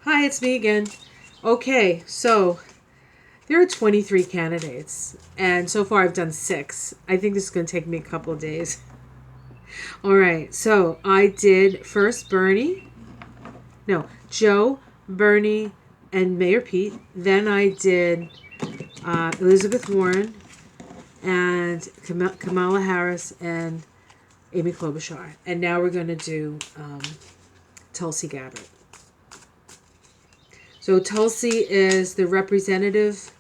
Hi, it's me again. Okay, so there are 23 candidates, and so far I've done 6. I think this is going to take me a couple of days. All right, so I did first Joe, Bernie, and Mayor Pete. Then I did Elizabeth Warren and Kamala Harris and Amy Klobuchar. And now we're going to do Tulsi Gabbard. So Tulsi is the representative,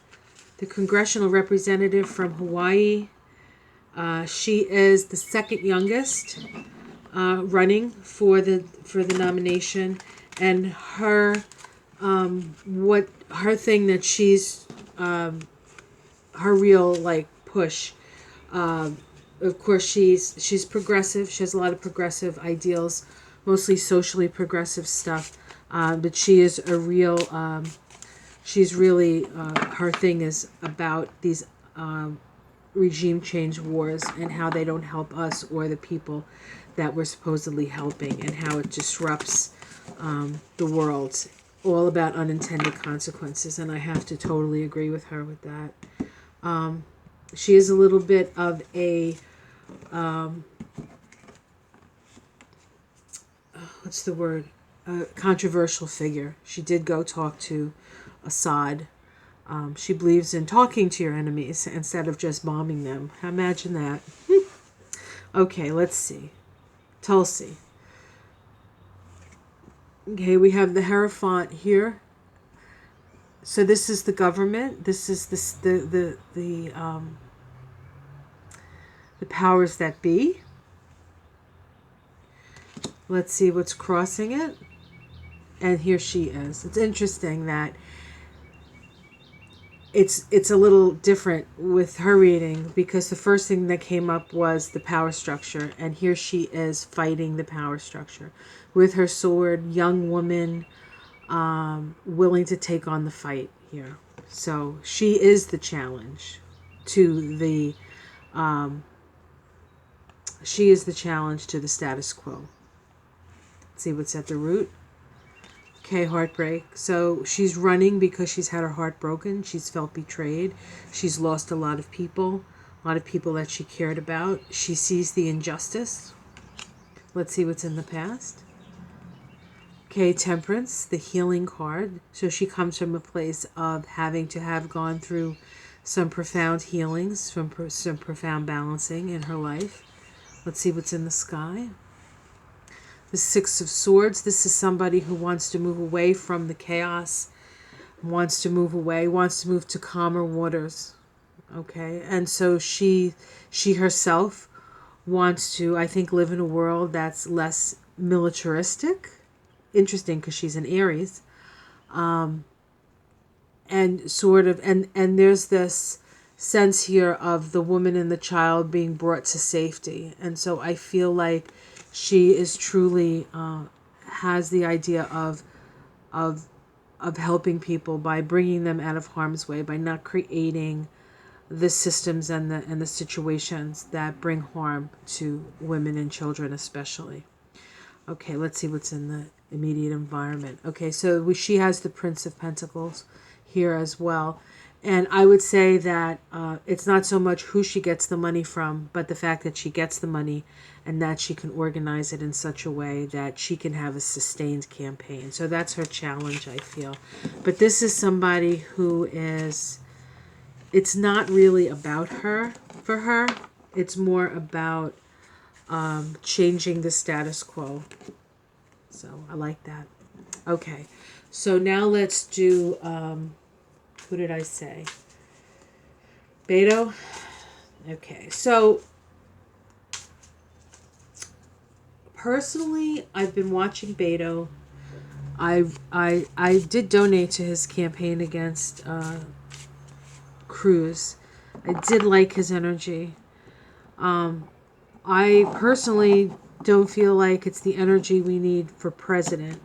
the congressional representative from Hawaii. She is the second youngest running for the nomination, and her thing that she's her real push. Of course, she's progressive. She has a lot of progressive ideals, mostly socially progressive stuff. But she is a real. She's really her thing is about these regime change wars and how they don't help us or the people that we're supposedly helping, and how it disrupts the world. All about unintended consequences, and I have to totally agree with her with that. She is a little bit of a what's the word? A controversial figure. She did go talk to Assad. She believes in talking to your enemies instead of just bombing them. Imagine that. Okay, let's see. Tulsi. Okay, we have the Hierophant here. So this is the government. This is the powers that be. Let's see what's crossing it. And here she is. It's interesting that it's a little different with her reading, because the first thing that came up was the power structure, and here she is fighting the power structure with her sword, young woman, willing to take on the fight here. So she is the challenge to the status quo. Let's see what's at the root. Okay, heartbreak. So she's running because she's had her heart broken. She's felt betrayed. She's lost a lot of people that she cared about. She sees the injustice. Let's see what's in the past. Okay, Temperance, the healing card. So she comes from a place of having to have gone through some profound healings, some profound balancing in her life. Let's see what's in the sky. The Six of Swords. This is somebody who wants to move away from the chaos, wants to move to calmer waters. Okay, and so she herself wants to, I think, live in a world that's less militaristic. Interesting, because she's an Aries, and sort of, and there's this sense here of the woman and the child being brought to safety, and so I feel like she is truly has the idea of helping people by bringing them out of harm's way, by not creating the systems and the situations that bring harm to women and children especially. Okay, let's see what's in the immediate environment. Okay, so she has the Prince of Pentacles here as well. And I would say that it's not so much who she gets the money from, but the fact that she gets the money and that she can organize it in such a way that she can have a sustained campaign. So that's her challenge, I feel. But this is somebody who is, it's not really about her, for her. It's more about changing the status quo. So I like that. Okay, so now let's do... who did I say? Beto? Okay, so personally, I've been watching Beto. I did donate to his campaign against Cruz. I did like his energy. I personally don't feel like it's the energy we need for president.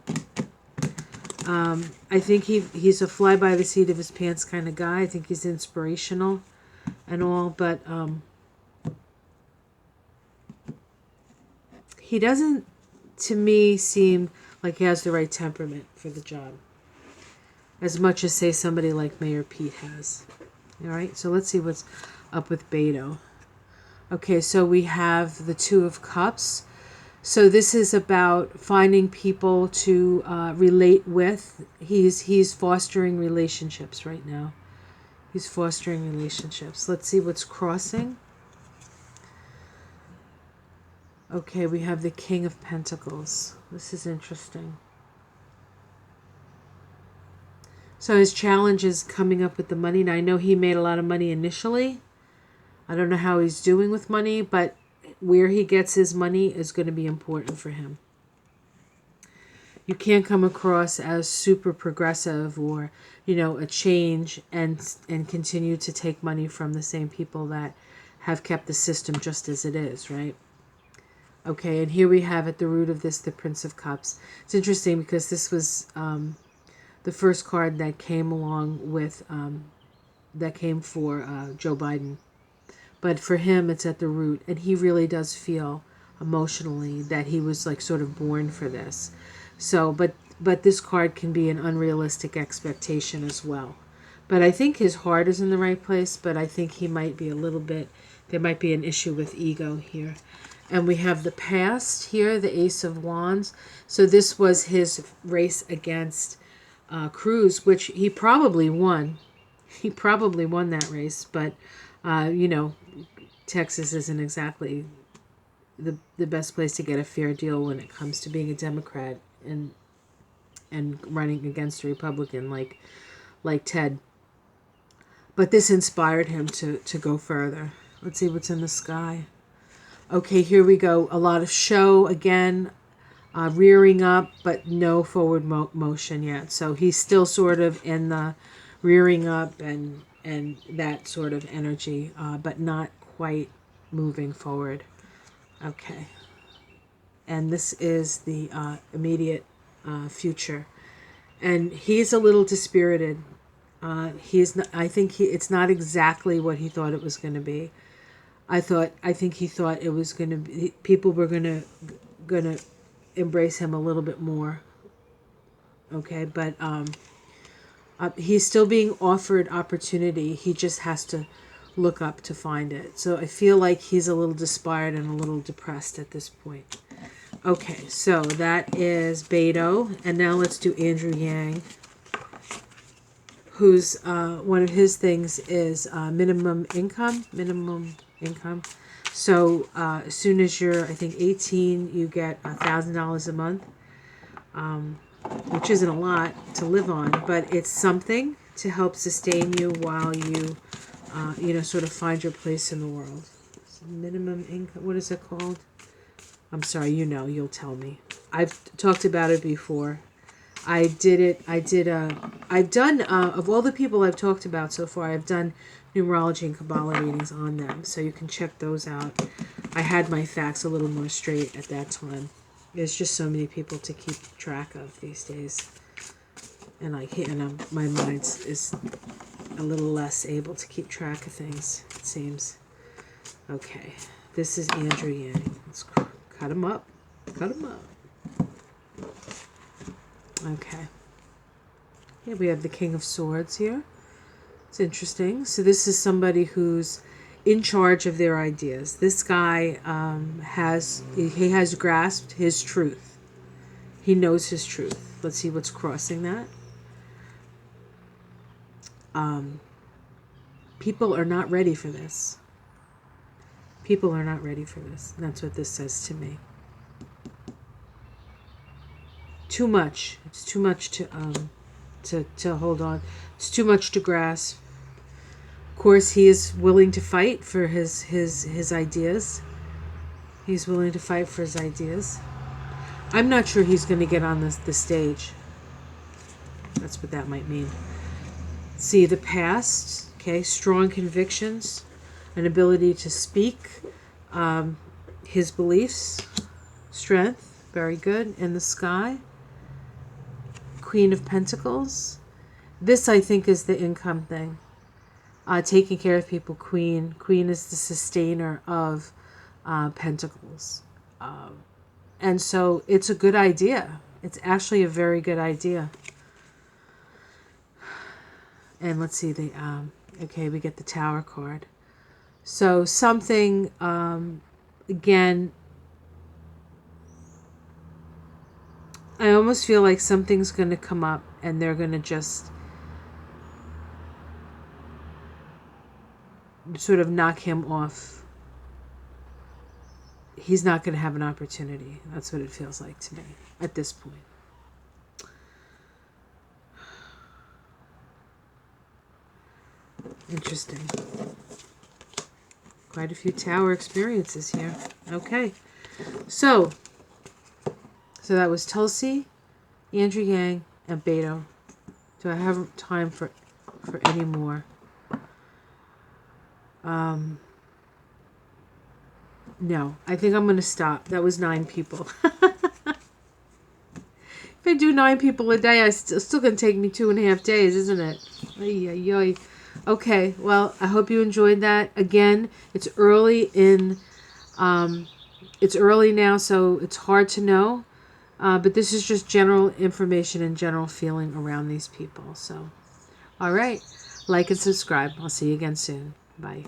I think he's a fly by the seat of his pants kind of guy. I think he's inspirational and all, but he doesn't, to me, seem like he has the right temperament for the job. as much as, say, somebody like Mayor Pete has. All right, so let's see what's up with Beto. Okay, so we have the Two of Cups. So this is about finding people to relate with. He's fostering relationships right now. He's fostering relationships. Let's see what's crossing. Okay, we have the King of Pentacles. This is interesting. So his challenge is coming up with the money. Now, I know he made a lot of money initially. I don't know how he's doing with money, but where he gets his money is going to be important for him. You can't come across as super progressive or, a change and continue to take money from the same people that have kept the system just as it is, right? Okay, and here we have at the root of this, the Prince of Cups. It's interesting because this was the first card that came along with, that came for Joe Biden. But for him, it's at the root. And he really does feel emotionally that he was like sort of born for this. So, but this card can be an unrealistic expectation as well. But I think his heart is in the right place, but I think he might be a little bit, there might be an issue with ego here. And we have the past here, the Ace of Wands. So this was his race against Cruz, which he probably won. He probably won that race, but, Texas isn't exactly the best place to get a fair deal when it comes to being a Democrat and running against a Republican like Ted. But this inspired him to go further. Let's see what's in the sky. Okay, here we go. A lot of show again, rearing up, but no forward motion yet. So he's still sort of in the rearing up and that sort of energy, but not quite moving forward. Okay. And this is the immediate future. And he's a little dispirited. He's not, I think it's not exactly what he thought it was going to be. I think he thought it was going to be, people were going to embrace him a little bit more. Okay, but he's still being offered opportunity. He just has to look up to find it. So I feel like he's a little inspired and a little depressed at this point. Okay, so that is Beto, and now let's do Andrew Yang, who's one of his things is minimum income. So as soon as you're, I think, 18, you get $1,000 a month, which isn't a lot to live on, but it's something to help sustain you while you, sort of find your place in the world. So minimum income, what is it called? I'm sorry, you'll tell me. I've talked about it before. I've done, of all the people I've talked about so far, I've done numerology and Kabbalah readings on them, so you can check those out. I had my facts a little more straight at that time. There's just so many people to keep track of these days. And my mind is a little less able to keep track of things, it seems. Okay, this is Andrew Yang. Let's cut him up. Okay. Here we have the King of Swords here. It's interesting. So this is somebody who's in charge of their ideas. This guy has grasped his truth. He knows his truth. Let's see what's crossing that. People are not ready for this. People are not ready for this. That's what this says to me. Too much. It's too much to hold on. It's too much to grasp. Of course, he is willing to fight for his ideas. He's willing to fight for his ideas. I'm not sure he's going to get on the stage. That's what that might mean. See, the past, okay, strong convictions, an ability to speak, his beliefs, strength, very good, in the sky. Queen of Pentacles. This, I think, is the income thing. Taking care of people, Queen. Queen is the sustainer of Pentacles. And so it's a good idea. It's actually a very good idea. And let's see, okay, we get the Tower card. So something, again, I almost feel like something's going to come up and they're going to just sort of knock him off. He's not going to have an opportunity. That's what it feels like to me at this point. Interesting. Quite a few Tower experiences here. Okay. So that was Tulsi, Andrew Yang, and Beto. Do I have time for any more? No. I think I'm going to stop. That was 9 people. If I do 9 people a day, it's still going to take me 2.5 days, isn't it? Ay, ay, ay. Okay, well, I hope you enjoyed that. Again, it's early it's early now, so it's hard to know. But this is just general information and general feeling around these people. So, all right, like and subscribe. I'll see you again soon. Bye.